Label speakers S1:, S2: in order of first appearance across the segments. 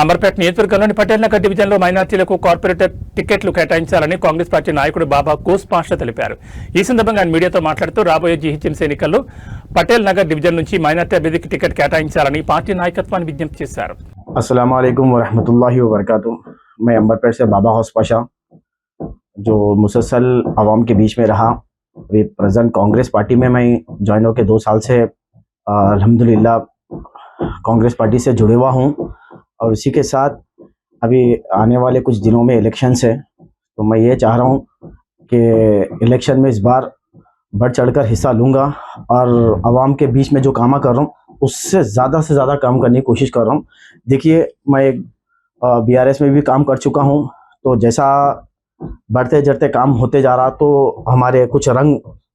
S1: అంబర్పేట నియోజకవర్గంలోని పటేల్ నగర్ డివిజన్లో మైనార్టీలకు కార్పొరేటర్ టికెట్లు కేటాయించాలని కాంగ్రెస్ పార్టీ నాయకుడు బాబా కోస్ పాషా తెలిపారు. ఈ సందర్భంగా ఆయన మీడియాతో మాట్లాడుతూ రాబోయే జీహెచ్ఎంసీ ఎన్నికల్లో పటేల్ నగర్ డివిజన్ నుంచి మైనార్టీ అభ్యర్థికి టికెట్ కేటాయించాలని పార్టీ నాయకత్వాన్ని విజ్ఞప్తి చేశారు.
S2: अस्सलाम वालेकुम वरहमतुल्लाहि वबरकातुहू। मैं अंबरपेट से बाबा हौस पाशा, जो मुसलसल आवाम के बीच में रहा। अभी प्रेजेंट कांग्रेस पार्टी में मैं ज्वाइन होकर 2 साल से अल्हम्दुलिल्लाह कांग्रेस पार्टी से जुड़े हुआ हूँ। और इसी के साथ अभी आने वाले कुछ दिनों में इलेक्शंस है, तो मैं ये चाह रहा हूँ कि इलेक्शन में इस बार बढ़ चढ़कर हिस्सा लूँगा और आवाम के बीच में जो काम कर रहा हूँ उससे ज़्यादा से ज़्यादा काम करने की कोशिश कर रहा हूँ। देखिए, मैं BRS में भी काम कर चुका हूँ, तो जैसा बढ़ते चढ़ते काम होते जा रहा तो हमारे कुछ रंग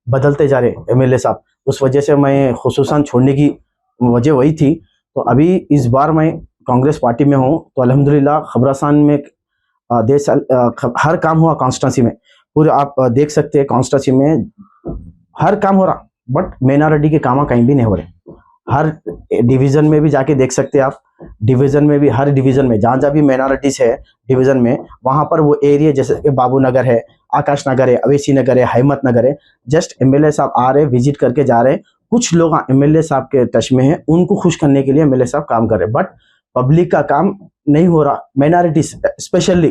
S2: बदलते जा रहे MLA साहब, उस वजह से मैं खुसूसन छोड़ने की वजह वही थी। तो अभी इस बार मैं कांग्रेस पार्टी में हूँ, तो अल्हम्दुलिल्लाह खबरासान में हर काम हुआ कॉन्स्टिट्यूंसी में, पूरे आप देख सकते हैं कॉन्स्टिट्यूंसी में हर काम हो रहा, बट माइनॉरिटी के काम कहीं भी नहीं हो रहे। हर डिवीज़न में भी जाके देख सकते हैं आप, डिवीज़न में भी हर डिवीज़न में जहाँ जहाँ भी माइनॉरिटीज़ है डिवीज़न में, वहाँ पर वो एरिया जैसे कि बाबू नगर है, आकाश नगर है, अवेसी नगर है, हिम्मत नगर है, जस्ट MLA साहब आ रहे, विजिट करके जा रहे। कुछ लोग MLA साहब के टच में हैं, उनको खुश करने के लिए MLA साहब काम कर रहे, बट पब्लिक का काम नहीं हो रहा, माइनॉरिटी स्पेशली।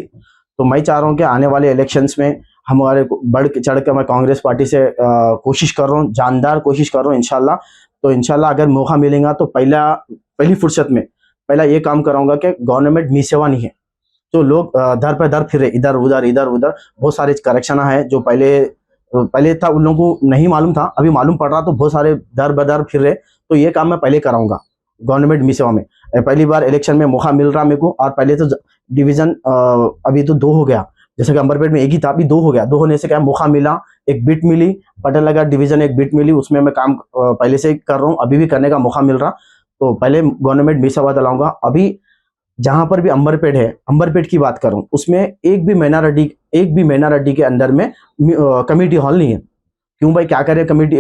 S2: तो मैं चाह रहा हूँ कि आने वाले इलेक्शंस में हमारे बढ़ चढ़ कर मैं कांग्रेस पार्टी से कोशिश कर रहा हूँ, जानदार कोशिश कर रहा हूँ इंशाल्लाह। तो इंशाल्लाह अगर मौका मिलेगा तो पहली फुर्सत में पहला ये काम कराऊंगा कि गवर्नमेंट मी सेवा नहीं है, तो लोग दर पे दर फिर इधर उधर बहुत सारे करेक्शन है जो पहले था, उन लोगों को नहीं मालूम था, अभी मालूम पड़ रहा, तो बहुत सारे दर बदर फिर रहे। तो ये काम मैं पहले कराऊंगा गवर्नमेंट मी सेवा में। पहली बार इलेक्शन में मौका मिल रहा मेरे को, और पहले तो डिवीज़न अभी तो 2 हो गया, जैसे कि अंबरपेट में एक ही था, अभी 2 हो गया। 2 होने से क्या मौका मिला, एक बिट मिली, पटेल नगर डिवीज़न एक बिट मिली, उसमें मैं काम पहले से ही कर रहा हूँ, अभी भी करने का मौका मिल रहा। तो पहले गवर्नमेंट मी सेवा दिलाऊंगा। अभी जहाँ पर भी अंबरपेट है, अंबरपेट की बात करूँ, उसमें एक भी माइनॉरिटी के अंदर में कम्युनिटी हॉल नहीं है। क्यों भाई, क्या करे कम्युनिटी,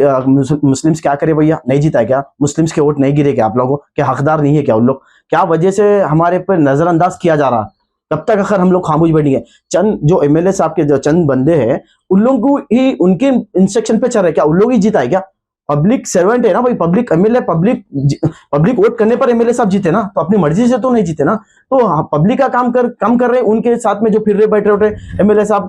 S2: मुस्लिम्स क्या करे भैया, नहीं जीता है क्या? मुस्लिम्स के वोट नहीं गिरे क्या? आप लोगों के हकदार नहीं है क्या उन लोग? क्या वजह से हमारे पर नजरअंदाज किया जा रहा? कब तक अगर हम लोग खामोश बैठेंगे? चंद जो MLA साहब के जो चंद बंदे हैं, उन लोगों को ही उनके इंस्ट्रक्शन पे चल रहे, क्या उन लोग ही जीता है क्या? पब्लिक सर्वेंट है ना भाई, पब्लिक MLA, पब्लिक वोट करने पर MLA साहब जीते ना, तो अपनी मर्जी से तो नहीं जीते ना। तो पब्लिक का काम कर रहे, उनके साथ में जो फिर रहे बैठे उठे MLA साहब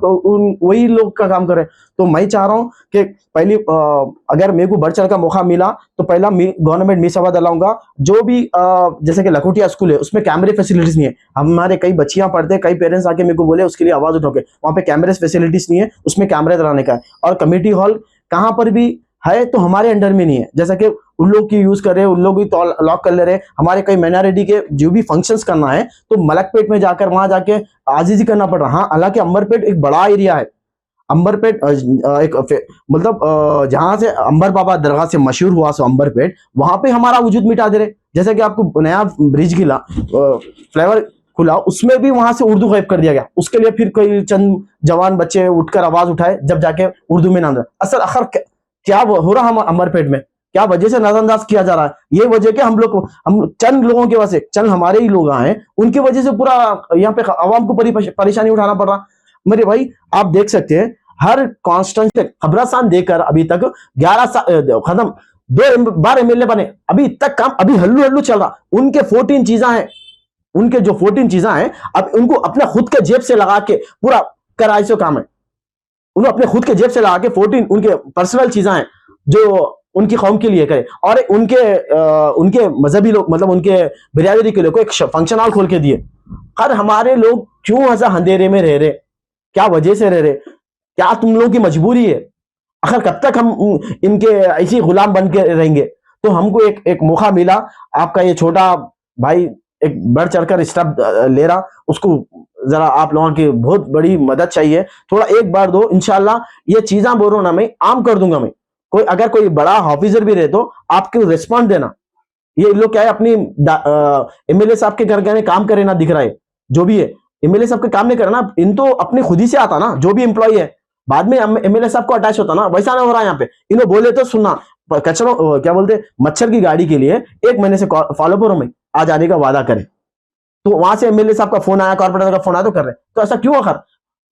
S2: वही लोग का काम कर रहे। तो मैं चाह रहा हूँ कि पहली अगर मेरे को बढ़ चढ़ का मौका मिला तो पहला गवर्नमेंट मी सेवा दिलाऊंगा। जो भी जैसे कि लखोटिया स्कूल है, उसमें कैमरे फैसिलिटीज नहीं है। हमारे कई बच्चियां पढ़ते, कई पेरेंट्स आके मेरे को बोले उसके लिए आवाज उठाओगे, वहाँ पे कैमरे फैसिलिटीज नहीं है, उसमें कैमरे दिलाने का है। और कम्युनिटी हॉल कहाँ पर भी है तो हमारे अंडर में नहीं है, जैसा कि उन लोग की यूज कर रहे हैं, उन लोग भी तो लॉक कर ले रहे हैं। हमारे कई माइनॉरिटी के जो भी फंक्शंस करना है तो मलकपेट में जाकर वहां जाके आजीजी करना पड़ रहा। हाँ, हालांकि अंबरपेट एक बड़ा एरिया है, अंबरपेट एक मतलब जहां से अंबर बाबा दरगाह से मशहूर हुआ सो अंबरपेट, वहां पे हमारा वजूद मिटा दे रहे। जैसे कि आपको नया ब्रिज गिला, फ्लाईओवर खुला, उसमें भी वहां से उर्दू गायब कर दिया गया। उसके लिए फिर कई चंद जवान बच्चे उठकर आवाज उठाए, जब जाके उर्दू में नाम असल आखिर क्या हो रहा हम अंबरपेट में, क्या वजह से नजरअंदाज किया जा रहा है? ये वजह कि हम चंद लोगों के वजह से, चंद हमारे ही लोग हैं, उनकी वजह से पूरा यहाँ पे आवाम को परेशानी उठाना पड़ रहा। मेरे भाई आप देख सकते हैं, हर कॉन्स्टेंट खबरासान देकर अभी तक 11 साल खत्म, 2 बार MLA बने, अभी तक काम अभी हल्लू चल रहा। उनके 14 चीजें हैं, उनके जो 14 चीजें हैं, अब उनको अपने खुद के जेब से लगा के पूरा कराए से काम है। उन्होंने अपने खुद के जेब से लगा के 14 उनके पर्सनल चीजें हैं जो उनकी कौम के लिए करे, और उनके मजहबी लोग, मतलब उनके बिरादरी के लोग को एक फंक्शन हॉल खोल के दिए। हर हमारे लोग क्यों ऐसा अंधेरे में रह रहे, क्या वजह से रह रहे? क्या तुम लोगों की मजबूरी है? आखिर कब तक हम इनके ऐसी गुलाम बन के रहेंगे? तो हमको एक मौका मिला, आपका ये छोटा भाई एक बढ़ चढ़कर स्टेप ले रहा, उसको जरा आप लोगों की बहुत बड़ी मदद चाहिए, थोड़ा एक बार दो, इंशाल्लाह ये चीजें बोल रहा हूं ना, मैं आम कर दूंगा। मैं अगर कोई बड़ा ऑफिसर भी रहे तो आपको रिस्पॉन्ड देना। ये लोग क्या है, अपनी MLA साहब के घर में काम करे ना, दिख रहा है जो भी है, MLA साहब के काम नहीं करे ना, इन तो अपनी खुद ही से आता ना, जो भी एम्प्लॉय है, बाद में MLA साहब को अटैच होता ना, वैसा नहीं हो रहा यहाँ पे। इन्हों बोले तो सुनना, कचरों क्या बोलते मच्छर की गाड़ी के लिए 1 महीने से फॉलो करो, मैं आ जाने का वादा करें। तो वहां से एमएलए साहब का फोन आया, कॉर्पोरेटर का फोन आया तो कर रहे। तो ऐसा क्यों आखिर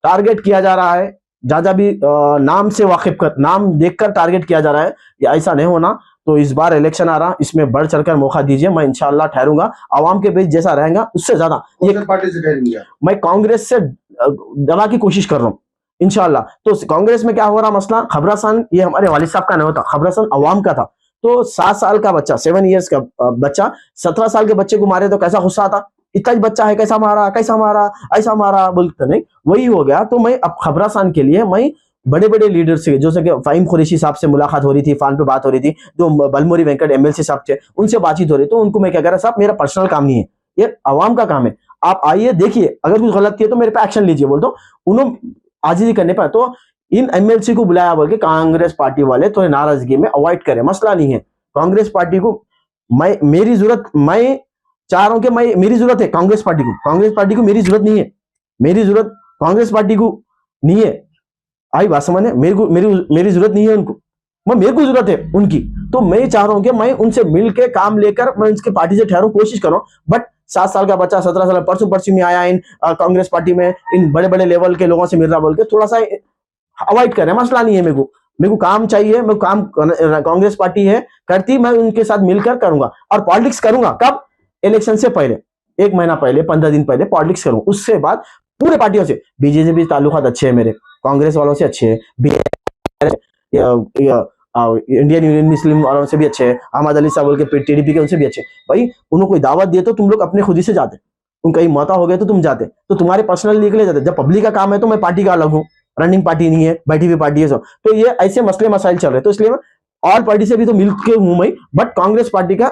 S2: टारगेट किया जा रहा है? जहां भी नाम से वाकिफ कर, नाम देखकर टारगेट किया जा रहा है, ये ऐसा नहीं होना। तो इस बार इलेक्शन आ रहा, इसमें बढ़ चढ़कर मौका दीजिए, मैं इंशाल्लाह ठहरूंगा आवाम के बीच, जैसा रहेगा उससे ज्यादा। ये
S3: पार्टी से ठहरेंगे?
S2: मैं कांग्रेस से दबा की कोशिश कर रहा हूँ इंशाल्लाह। तो कांग्रेस में क्या हो रहा मसला, खबरासान ये हमारे वालिद साहब का नहीं होता, खबरासान अवाम का था। तो 7 साल का बच्चा, 7 इयर्स का बच्चा 17 साल के बच्चे को मारे तो कैसा गुस्सा आता, इतना ही बच्चा है कैसा मारा, ऐसा मारा बोलते नहीं, वही हो गया। तो मैं अब खबरासान के लिए मैं बड़े बड़े लीडर से, जैसे कि फाहिम कुरैशी साहब से मुलाकात हो रही थी, फोन पे बात हो रही थी, जो बलमोरी वेंकट एमएलसी साहब थे उनसे बातचीत हो रही। तो उनको मैं क्या कह रहा, साहब मेरा पर्सनल काम नहीं है, ये अवाम का काम है, आप आइए देखिए, अगर कुछ गलत किया तो मेरे पे एक्शन लीजिए। बोल तो उन्होंने आजिजी करने पर तो इन एमएलसी को बुलाया, बोल के कांग्रेस पार्टी वाले तो नाराजगी में अवॉइड करें, मसला नहीं है। कांग्रेस पार्टी को मेरी जरूरत, मैं चाह रहा हूं कि मेरी जरूरत है कांग्रेस पार्टी को, कांग्रेस पार्टी को मेरी जरूरत नहीं है, मेरी जरूरत कांग्रेस पार्टी को नहीं है। आई बात समझ, मेरी जरूरत नहीं है उनको, मेरे को जरूरत है उनकी। तो मैं चाह रहा हूं कि मैं उनसे मिलकर काम लेकर मैं उनके पार्टी से ठहरूं, कोशिश करूं। बट 7 साल का बच्चा, 17 साल परसों में आया इन कांग्रेस पार्टी में, इन बड़े बड़े लेवल के लोगों से मिल रहा बोल के थोड़ा सा अवॉइड करें, मसला नहीं है। मेरे को काम चाहिए, मैं काम कांग्रेस पार्टी है करती, मैं उनके साथ मिलकर करूंगा और पॉलिटिक्स करूंगा। कब? इलेक्शन से पहले, 1 महीना पहले, 15 दिन पहले पॉलिटिक्स करूं। उसके बाद पूरे पार्टियों से, बीजेपी भी ताल्लुकात अच्छे हैं मेरे, कांग्रेस वालों से अच्छे हैं, इंडियन यूनियन मुस्लिम वालों से भी अच्छे हैं, अहमद अली साहब बोल के टीडीपी के उनसे भी अच्छे। भाई उन्होंने कोई दावत दिए तो तुम लोग अपने खुद ही से जाते, तुम कहीं मौता हो गए तो तुम जाते, तो तुम्हारे पर्सनल निकले जाते। जब पब्लिक का काम है तो मैं पार्टी का अलग हूँ, रनिंग पार्टी नहीं है, बैठी हुई पार्टी है सब। तो ये ऐसे मसले मसाइल चल रहे, तो इसलिए मैं और पार्टी से भी तो मिल के हूं मैं, बट कांग्रेस पार्टी का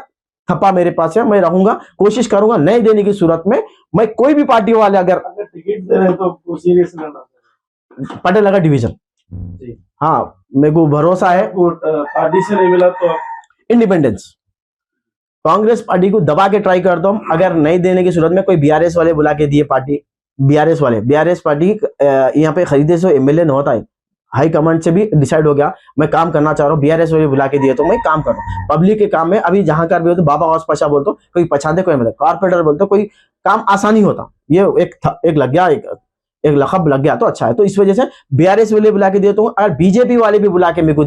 S2: थप्पा मेरे पास है, मैं रहूंगा, कोशिश करूंगा नहीं देने की सूरत में। मैं कोई भी पार्टी वाले अगर
S3: टिकट दे रहे हैं तो सीरियस लेना,
S2: पटेल नगर डिवीजन, हाँ मेरे को भरोसा है।
S3: पार्टी से नहीं मिला तो
S2: इंडिपेंडेंस, कांग्रेस पार्टी को दबा के ट्राई करता हूं, अगर नहीं देने की सूरत में कोई बीआरएस वाले बुला के दिए पार्टी, बीआरएस पार्टी यहाँ पे खरीदे से एमएलए नहीं होता है, हाई कमांड से भी डिसाइड हो गया मैं काम करना चाह रहा हूँ, बीआरएस वाले बुला के दिए तो मैं काम कर रहा हूँ। पब्लिक के काम में अभी जहां कर भी हो तो बाबा गौस पाशा बोलते, कोई पछाते, कोई मतलब कॉर्पोरेटर बोलते, कोई काम आसानी होता, ये एक लग गया, एक लखब लग गया तो अच्छा है। तो इस वजह से बीआरएस वाले बुला के दिए तो, अगर बीजेपी वाले भी बुला के मेरे को